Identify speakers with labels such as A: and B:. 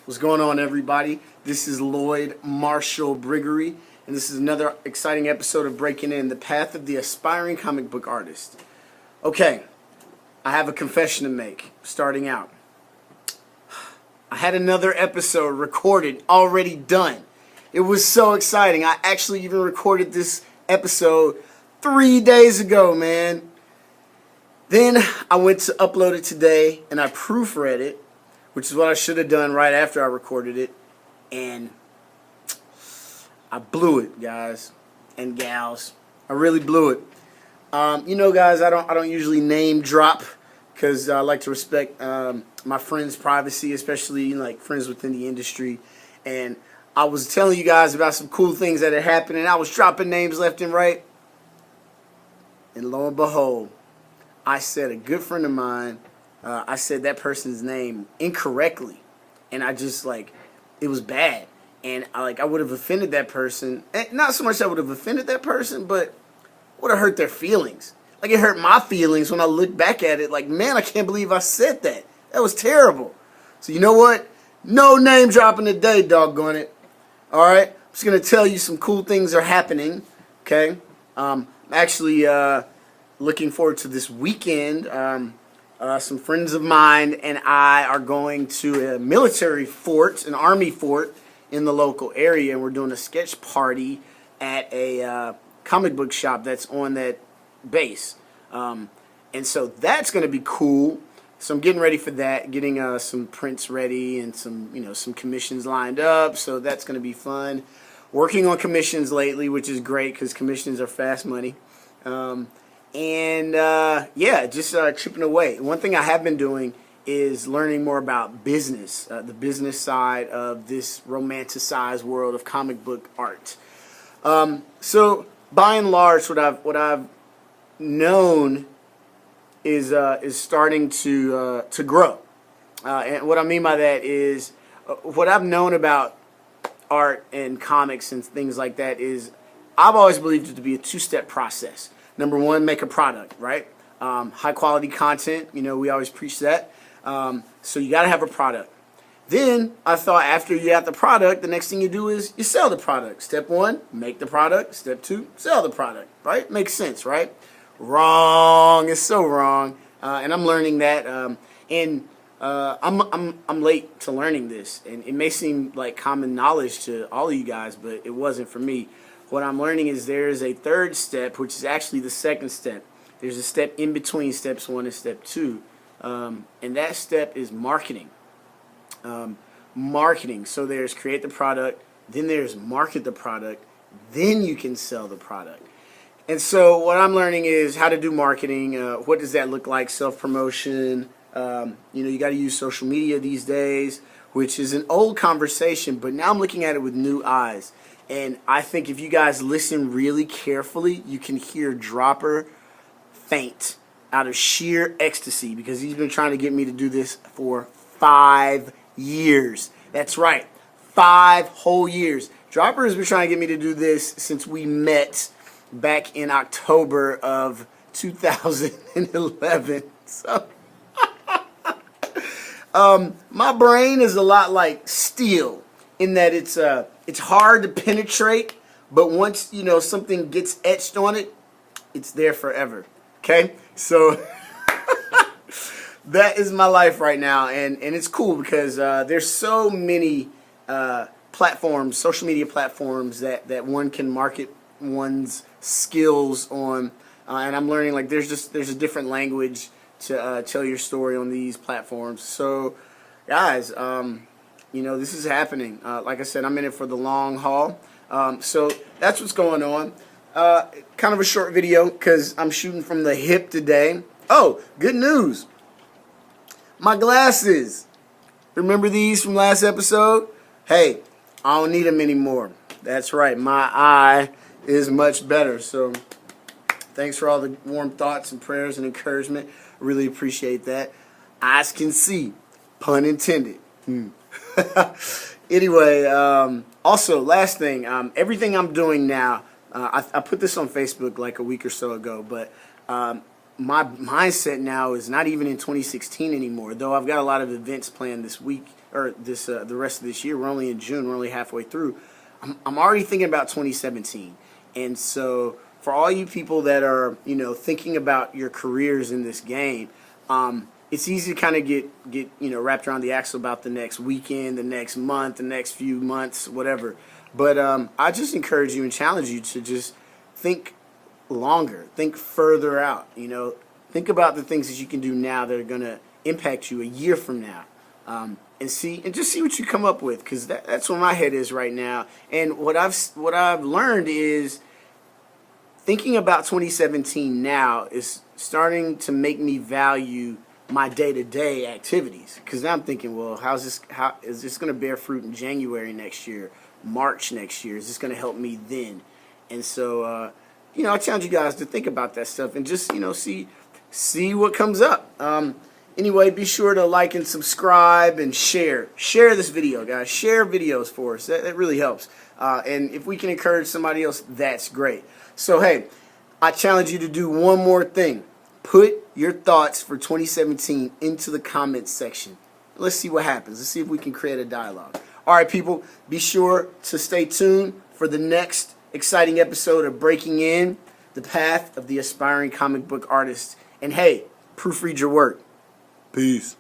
A: What's going on, everybody? This is Lloyd Marshall Briggery, and this is another exciting episode of Breaking In, the path of the aspiring comic book artist. Okay, I have a confession to make, starting out. I had another episode recorded, already done. It was so exciting. I actually even recorded this episode 3 days ago, man. Then I went to upload it today, and I proofread it, which is what I should have done right after I recorded it, and I blew it, guys and gals. I really blew it. Guys, I don't usually name drop because I like to respect my friends' privacy, especially like friends within the industry. And I was telling you guys about some cool things that had happened, and I was dropping names left and right. And lo and behold, I said a good friend of mine. I said that person's name incorrectly, and I just it was bad, and I would have offended that person. And not so much that I would have offended that person, but would have hurt their feelings. Like, it hurt my feelings when I look back at it. Like, man, I can't believe I said that. That was terrible. So you know what? No name dropping today, doggone it. All right, I'm just gonna tell you some cool things are happening. Okay, I'm actually looking forward to this weekend. Some friends of mine and I are going to a military fort, an army fort in the local area, and we're doing a sketch party at a comic book shop that's on that base. And so that's going to be cool. So I'm getting ready for that, getting some prints ready and some commissions lined up. So that's going to be fun. Working on commissions lately, which is great because commissions are fast money. Just chipping away. One thing I have been doing is learning more about business, the business side of this romanticized world of comic book art. So by and large, what I've known is starting to grow. And what I mean by that is what I've known about art and comics and things like that is I've always believed it to be a two-step process. Number one, make a product, right? High quality content, we always preach that. So you got to have a product. Then I thought after you have the product, the next thing you do is you sell the product. Step one, make the product. Step two, sell the product, right? Makes sense, right? Wrong. It's so wrong. And I'm learning that. I'm late to learning this, and it may seem like common knowledge to all of you guys, but it wasn't for me. What I'm learning is there's a third step, which is actually the second step. There's a step in between steps 1 and step 2, and that step is marketing. Marketing. So there's create the product, then there's market the product, then you can sell the product. And so what I'm learning is how to do marketing. What does that look like? Self-promotion. You got to use social media these days, which is an old conversation, but now I'm looking at it with new eyes. And I think if you guys listen really carefully, you can hear Dropper faint out of sheer ecstasy because he's been trying to get me to do this for 5 years. That's right, 5 whole years. Dropper has been trying to get me to do this since we met back in October of 2011. So my brain is a lot like steel in that it's hard to penetrate, but once something gets etched on it, it's there forever. Okay, so that is my life right now, and it's cool because there's so many platforms, social media platforms that one can market one's skills on, and I'm learning there's a different language to tell your story on these platforms. So, guys, this is happening. Like I said, I'm in it for the long haul. So that's what's going on. Kind of a short video because I'm shooting from the hip today. Oh, good news. My glasses. Remember these from last episode? Hey, I don't need them anymore. That's right. My eye is much better. So thanks for all the warm thoughts and prayers and encouragement. I really appreciate that. Eyes can see. Pun intended. Anyway, also, last thing, everything I'm doing now, I put this on Facebook like a week or so ago, but my mindset now is not even in 2016 anymore. Though I've got a lot of events planned this week or this the rest of this year. We're only in June. We're only halfway through. I'm already thinking about 2017, and so for all you people that are thinking about your careers in this game, it's easy to kind of get wrapped around the axle about the next weekend, the next month, the next few months, whatever. But I just encourage you and challenge you to just think longer, think further out. Think about the things that you can do now that are going to impact you a year from now, and just see what you come up with, because that's where my head is right now. And what I've learned is thinking about 2017 now is starting to make me value my day-to-day activities, because now I'm thinking, well, how is this going to bear fruit in January next year, March next year? Is this going to help me then? And so I challenge you guys to think about that stuff and just see what comes up. Anyway, be sure to like and subscribe and share this video, guys. Share videos for us. That really helps. And if we can encourage somebody else, that's great. So hey, I challenge you to do one more thing. Put your thoughts for 2017 into the comments section. Let's see what happens. Let's see if we can create a dialogue. All right, people, be sure to stay tuned for the next exciting episode of Breaking In, the path of the aspiring comic book artist. And hey, proofread your work. Peace.